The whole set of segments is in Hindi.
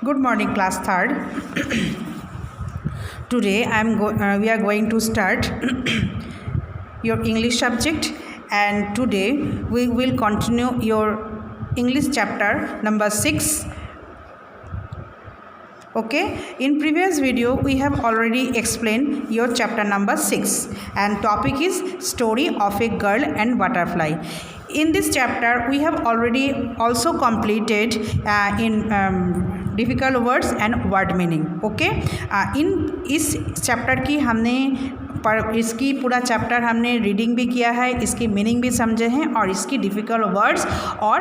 Good morning, class third. Today we are going to start your English subject, and today we will continue your English chapter number 6. Okay, in previous video we have already explained your chapter number 6, and topic is story of a girl and butterfly. In this chapter we have already also completed in difficult words and word meaning. Okay, in इस चैप्टर की हमने इसकी पूरा चैप्टर हमने रीडिंग भी किया है, इसकी मीनिंग भी समझे हैं और इसकी डिफ़िकल्ट वर्ड्स और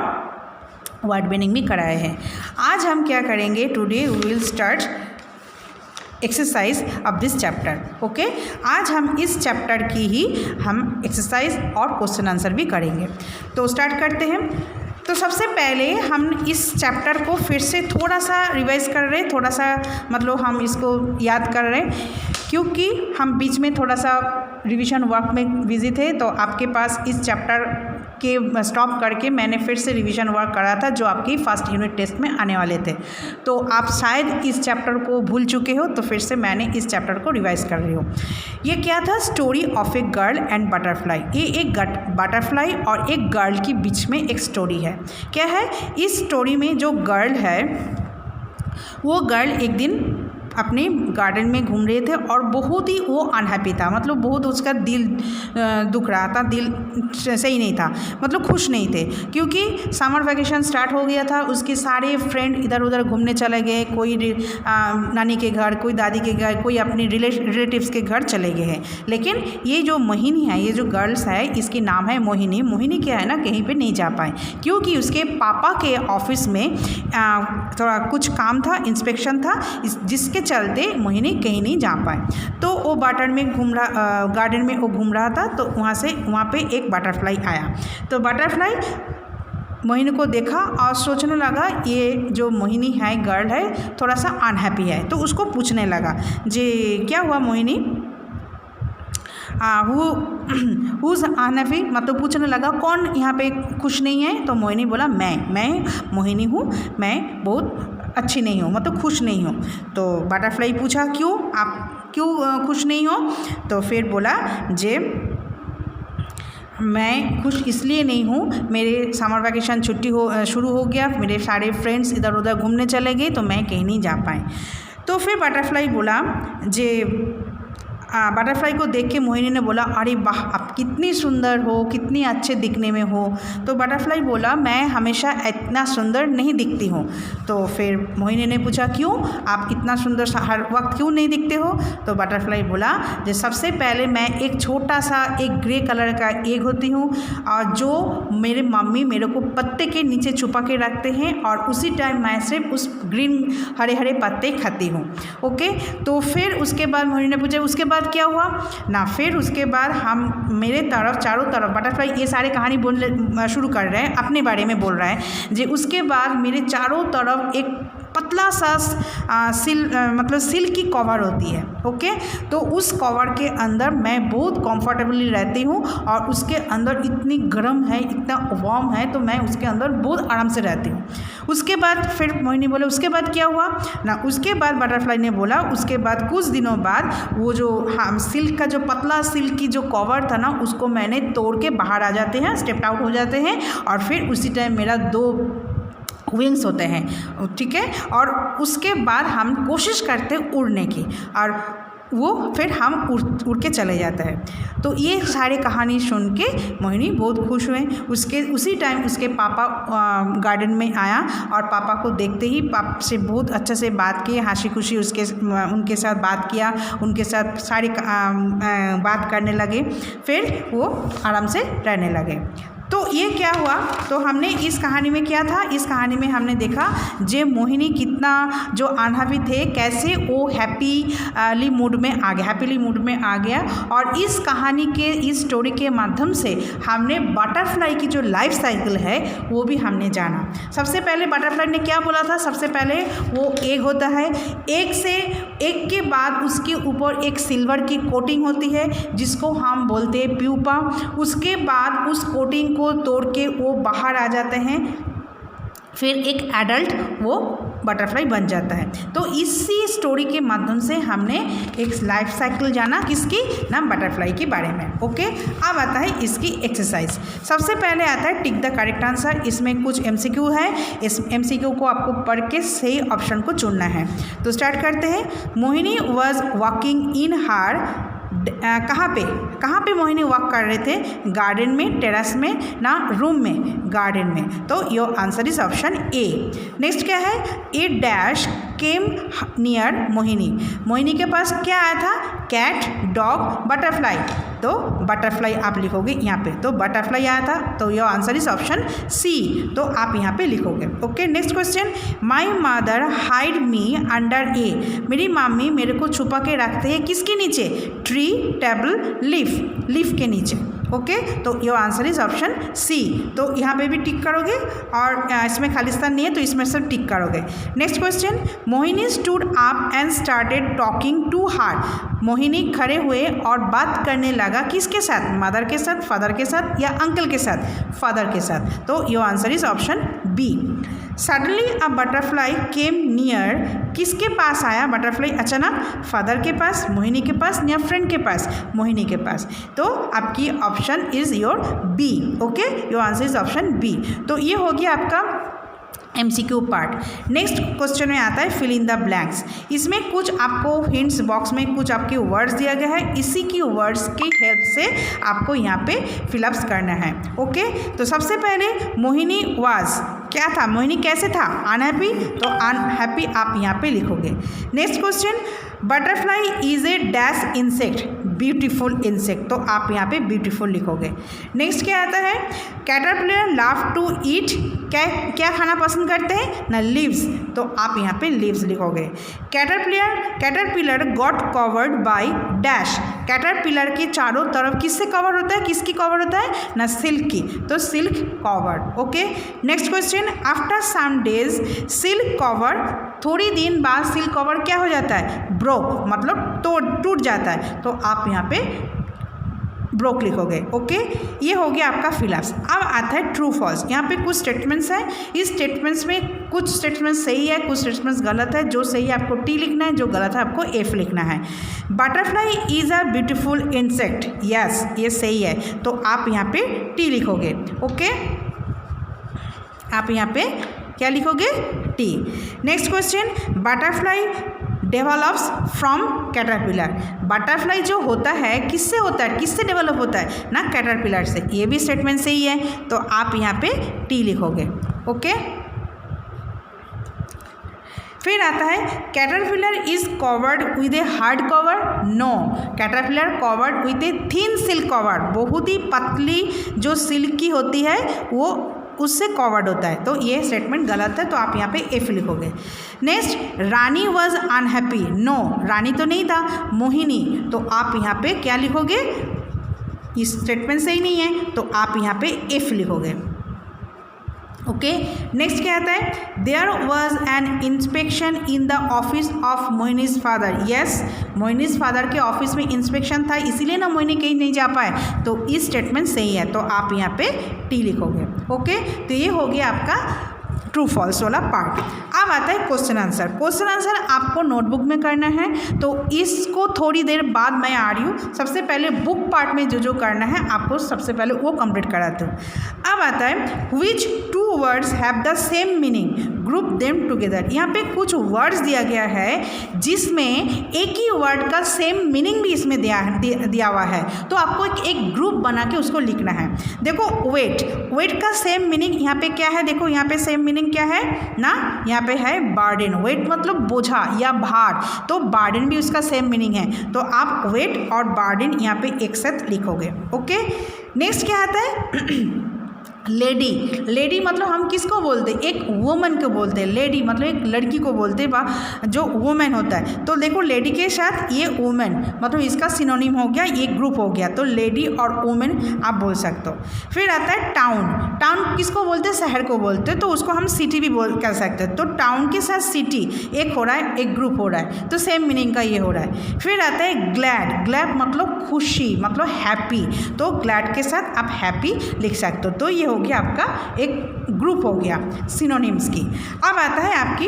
वर्ड मीनिंग भी कराए हैं. आज हम क्या करेंगे, today we will start exercise of this chapter. Okay, आज हम इस चैप्टर की ही हम एक्सरसाइज और क्वेश्चन आंसर भी करेंगे. तो स्टार्ट करते हैं. तो सबसे पहले हम इस चैप्टर को फिर से थोड़ा सा रिवाइज कर रहे हैं, थोड़ा सा मतलब हम इसको याद कर रहे हैं, क्योंकि हम बीच में थोड़ा सा रिवीजन वर्क में बिजी थे. तो आपके पास इस चैप्टर के स्टॉप करके मैंने फिर से रिवीजन वर्क करा था जो आपकी फर्स्ट यूनिट टेस्ट में आने वाले थे. तो आप शायद इस चैप्टर को भूल चुके हो, तो फिर से मैंने इस चैप्टर को रिवाइज कर रही हूँ. ये क्या था, story of a girl and butterfly. ये एक बटरफ्लाई और एक गर्ल के बीच में एक स्टोरी है. क्या है, इस स्टोरी में जो गर्ल है वो गर्ल एक दिन अपने गार्डन में घूम रहे थे और बहुत ही वो अनहैप्पी था. मतलब बहुत उसका दिल दुख रहा था, दिल सही नहीं था, मतलब खुश नहीं थे, क्योंकि समर वैकेशन स्टार्ट हो गया था. उसके सारे फ्रेंड इधर उधर घूमने चले गए, कोई नानी के घर, कोई दादी के घर, कोई अपने रिलेटिव्स के घर चले गए हैं. लेकिन ये जो मोहिनी है, ये जो गर्ल्स है, इसकी नाम है मोहिनी. मोहिनी क्या है ना, कहीं पे नहीं जा पाए क्योंकि उसके पापा के ऑफिस में थोड़ा कुछ काम था, इंस्पेक्शन था, जिसके चलते मोहिनी कहीं नहीं जा पाए. तो वो गार्डन में वो घूम रहा था. तो वहाँ पे एक बटरफ्लाई आया. तो बटरफ्लाई मोहिनी को देखा और सोचने लगा ये जो मोहिनी है, गर्ल है, थोड़ा सा अनहैप्पी है. तो उसको पूछने लगा, जे क्या हुआ मोहिनी, हुज अनहैप्पी, मतलब पूछने लगा कौन यहाँ पे खुश नहीं है. तो मोहिनी बोला मैं मोहिनी हूँ, मैं बहुत अच्छी नहीं हूँ, मतलब खुश नहीं हूँ. तो बटरफ्लाई पूछा क्यों, आप क्यों खुश नहीं हो. तो फिर बोला जे मैं खुश इसलिए नहीं हूँ, मेरे समर वैकेशन छुट्टी शुरू हो गया, मेरे सारे फ्रेंड्स इधर उधर घूमने चले गए, तो मैं कहीं नहीं जा पाए. तो फिर बटरफ्लाई बोला जे बटरफ्लाई को देख के मोहिनी ने बोला, अरे वाह, आप कितनी सुंदर हो, कितनी अच्छे दिखने में हो. तो बटरफ्लाई बोला, मैं हमेशा इतना सुंदर नहीं दिखती हूँ. तो फिर मोहिनी ने पूछा क्यों, आप इतना सुंदर हर वक्त क्यों नहीं दिखते हो. तो बटरफ्लाई बोला, जो सबसे पहले मैं एक छोटा सा एक ग्रे कलर का एग होती हूँ, और जो मेरे मम्मी मेरे को पत्ते के नीचे छुपा के रखते हैं, और उसी टाइम मैं सिर्फ उस ग्रीन हरे हरे पत्ते खाती हूँ. ओके, तो फिर उसके बाद मोहिनी ने पूछा उसके बाद क्या हुआ ना. फिर उसके बाद हम मेरे तरफ चारों तरफ बटरफ्लाई ये सारे कहानी बोलने शुरू कर रहे हैं, अपने बारे में बोल रहा है. जे उसके बाद मेरे चारों तरफ एक पतला सा मतलब सिल्क की कवर होती है. ओके, तो उस कवर के अंदर मैं बहुत कंफर्टेबली रहती हूँ, और उसके अंदर इतनी गर्म है, इतना वार्म है, तो मैं उसके अंदर बहुत आराम से रहती हूँ. उसके बाद फिर मोहिनी बोले उसके बाद क्या हुआ ना. उसके बाद बटरफ्लाई ने बोला उसके बाद कुछ दिनों बाद वो जो सिल्क का जो पतला सिल्क की जो कवर था ना, उसको मैंने तोड़ के बाहर आ जाते हैं, स्टेप आउट हो जाते हैं, और फिर उसी टाइम मेरा 2 विंग्स होते हैं. ठीक है, और उसके बाद हम कोशिश करते उड़ने की, और वो फिर हम उड़ के चले जाते हैं. तो ये सारी कहानी सुन के मोहिनी बहुत खुश हुए. उसी टाइम उसके पापा गार्डन में आया, और पापा को देखते ही पापा से बहुत अच्छे से बात की, हंसी खुशी उनके साथ बात किया, उनके साथ सारी बात करने लगे. फिर वो आराम से रहने लगे. तो ये क्या हुआ, तो हमने इस कहानी में क्या था, इस कहानी में हमने देखा जे मोहिनी कितना जो अनहैप्पी थे, कैसे वो हैप्पीली मूड में आ गया. और इस कहानी के इस स्टोरी के माध्यम से हमने बटरफ्लाई की जो लाइफ साइकिल है वो भी हमने जाना. सबसे पहले बटरफ्लाई ने क्या बोला था, सबसे पहले वो एग होता है, एग के बाद उसके ऊपर एक सिल्वर की कोटिंग होती है जिसको हम बोलते हैं प्यूपा. उसके बाद उस कोटिंग को तोड़ के वो बाहर आ जाते हैं, फिर एक एडल्ट वो बटरफ्लाई बन जाता है। तो इसी स्टोरी के माध्यम से हमने एक लाइफ साइकिल जाना किसकी ना बटरफ्लाई के बारे में। ओके, अब आता है इसकी एक्सरसाइज। सबसे पहले आता है टिक द करेक्ट आंसर। इसमें कुछ MCQ है, इस MCQ को आपको पढ़ के सही ऑप्शन को चुनना है। तो स्टार्ट करते हैं। मोहिनी वॉज वॉकिंग इन हार, कहाँ पे मोहिनी वॉक कर रहे थे? गार्डन में, टेरेस में ना रूम में? गार्डन में। तो your answer is option A. Next क्या है? A dash came near Mohini. Mohini के पास क्या आया था? Cat, dog, butterfly. तो बटरफ्लाई आप लिखोगे यहाँ पे, तो बटरफ्लाई आया था, तो your answer is option C. तो आप यहाँ पे लिखोगे। Okay, next question. My mother hide me under a. मेरी मम्मी मेरे को छुपा के रखते हैं किसके नीचे? ट्री, टेबल, लीफ के नीचे। ओके, तो your answer is option C. तो यहाँ पे भी टिक करोगे और इसमें खालिस्तान नहीं है तो इसमें सब टिक करोगे। Next question. Mohini stood up and started talking to her. Mohini खड़े हुए और बात करने लगा किसके साथ? मदर के साथ, फादर के साथ या अंकल के साथ? फादर के साथ। तो your answer is option B. Suddenly a butterfly came near. किसके पास आया बटरफ्लाई अचानक? फादर के पास, मोहिनी के पास या फ्रेंड के पास? मोहिनी के पास। तो आपकी option is your B. Okay, your answer is option B. तो ये हो गया आपका MCQ पार्ट। नेक्स्ट क्वेश्चन में आता है फिल इन द ब्लैंक्स। इसमें कुछ आपको हिंट्स बॉक्स में कुछ आपके वर्ड्स दिया गया है, इसी की वर्ड्स की हेल्प से आपको यहाँ पे फिलअप्स करना है। ओके, तो सबसे पहले मोहिनी वाज, क्या था? मोहिनी कैसे था? अनहैप्पी, तो अनहैप्पी आप यहाँ पे लिखोगे। Next question. Butterfly is a dash insect, beautiful insect, तो आप यहाँ पे ब्यूटीफुल लिखोगे। नेक्स्ट क्या आता है? कैटरपिलर लव टू ईट, क्या खाना पसंद करते हैं ना? लीव्स, तो आप यहाँ पे लीव्स लिखोगे। Caterpillar got covered by dash. Caterpillar के चारों तरफ किससे कवर होता है? किसकी कवर होता है ना? सिल्क की, तो silk covered. Okay, next question. After some days silk cover, थोड़ी दिन बाद सिल्क कवर क्या हो जाता है? ब्रोक, मतलब टूट जाता है, तो आप यहाँ पे ब्रोक लिखोगे। ओके, ये हो गया आपका फिलअप्स। अब आता है ट्रू फॉल्स। यहाँ पे कुछ स्टेटमेंट्स हैं, इस स्टेटमेंट्स में कुछ स्टेटमेंट्स सही है, कुछ स्टेटमेंट्स गलत है। जो सही है आपको टी लिखना है, जो गलत है आपको एफ लिखना है। Butterfly is a beautiful insect, yes ये सही है, तो आप यहाँ पे टी लिखोगे। ओके, आप यहाँ पे क्या लिखोगे? T. Next question. Butterfly develops from caterpillar. Butterfly जो होता है किससे होता है? किससे डेवलप होता है ना? कैटरपिलर से। ये भी स्टेटमेंट सही है, तो आप यहाँ पे टी लिखोगे। ओके, फिर आता है caterpillar is covered with a hard cover, no. Caterpillar covered with a thin silk cover, बहुत ही पतली जो सिल्क की होती है वो उससे कवर्ड होता है, तो ये स्टेटमेंट गलत है, तो आप यहाँ पे एफ लिखोगे। Next, Rani was unhappy, no Rani तो नहीं था, मोहिनी, तो आप यहाँ पे क्या लिखोगे? इस स्टेटमेंट सही नहीं है, तो आप यहाँ पे एफ लिखोगे। ओके, नेक्स्ट क्या आता है? There was an inspection in the office of Mohini's father, yes Mohini's father के ऑफिस में इंस्पेक्शन था, इसीलिए ना मोहिनी कहीं नहीं जा पाए, तो इस स्टेटमेंट सही है, तो आप यहाँ पे टी लिखोगे। ओके, तो ये हो गया आपका ट्रू फॉल्स वाला पार्ट। अब आता है क्वेश्चन आंसर। क्वेश्चन आंसर आपको नोटबुक में करना है, तो इसको थोड़ी देर बाद मैं आ रही हूँ। सबसे पहले बुक पार्ट में जो करना है आपको सबसे पहले वो कंप्लीट कराते हूँ। अब आता है which two words have the same meaning, group them together. यहाँ पे कुछ वर्ड्स दिया गया है जिसमें एक ही वर्ड का सेम मीनिंग भी इसमें दिया हुआ है, तो आपको एक ग्रुप बना के उसको लिखना है। देखो वेट का सेम मीनिंग यहाँ पे क्या है? देखो यहाँ पे सेम मीनिंग क्या है ना? यहाँ पे है बर्डन। वेट मतलब बोझा या भार, तो बर्डन भी उसका सेम मीनिंग है, तो आप वेट और बर्डन यहाँ पे एक साथ लिखोगे। ओके, नेक्स्ट क्या आता है? लेडी मतलब हम किसको बोलते हैं? एक वुमन को बोलते हैं। लेडी मतलब एक लड़की को बोलते हैं, जो वुमेन होता है। तो देखो लेडी के साथ ये वुमेन मतलब इसका सिनोनिम हो गया, ये ग्रुप हो गया, तो लेडी और वुमेन आप बोल सकते हो। फिर आता है टाउन किसको बोलते हैं? शहर को बोलते हैं, तो उसको हम सिटी भी कह सकते हैं। तो टाउन के साथ सिटी एक हो रहा है, एक ग्रुप हो रहा है, तो सेम मीनिंग का ये हो रहा है। फिर आता है ग्लैड मतलब खुशी मतलब हैप्पी, तो ग्लैड के साथ आप हैप्पी लिख सकते हो। तो ये हो गया आपका एक ग्रुप हो गया सिनोनिम्स की। अब आता है आपकी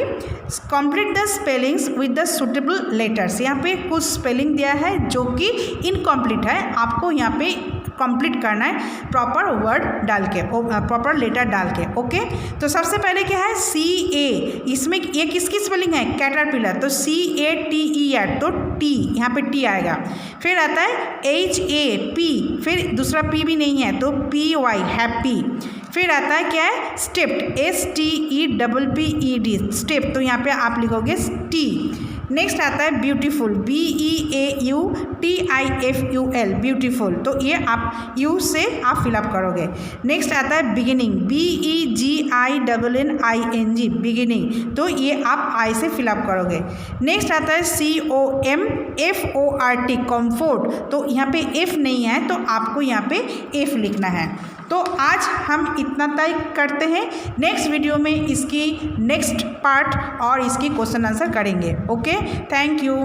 complete the spellings with the suitable letters. यहाँ पे कुछ स्पेलिंग दिया है जो कि इनकम्प्लीट है, आपको यहाँ पे कंप्लीट करना है प्रॉपर वर्ड डाल के, प्रॉपर लेटर डाल के। ओके, तो सबसे पहले क्या है CA, इसमें ये किसकी स्पेलिंग है कैटरपिलर, तो CATER, तो टी यहाँ पे टी आएगा। फिर आता है HAP, फिर दूसरा P भी नहीं है तो PY हैप्पी। फिर आता है क्या है स्टेप्ड, STEPPED स्टेप, तो यहाँ पे आप लिखोगे टी। नेक्स्ट आता है ब्यूटीफुल, BEAUTIFUL ब्यूटीफुल, तो ये आप यू से आप फिलअप करोगे। नेक्स्ट आता है बिगिनिंग, BEGINNING बिगिनिंग, तो ये आप आई से फिलअप करोगे। नेक्स्ट आता है COMFORT कम्फोर्ट, तो यहाँ पे F नहीं है तो आपको यहाँ पे F लिखना है। तो आज हम इतना तय करते हैं, नेक्स्ट वीडियो में इसकी नेक्स्ट पार्ट और इसकी क्वेश्चन आंसर करेंगे। Okay, thank you.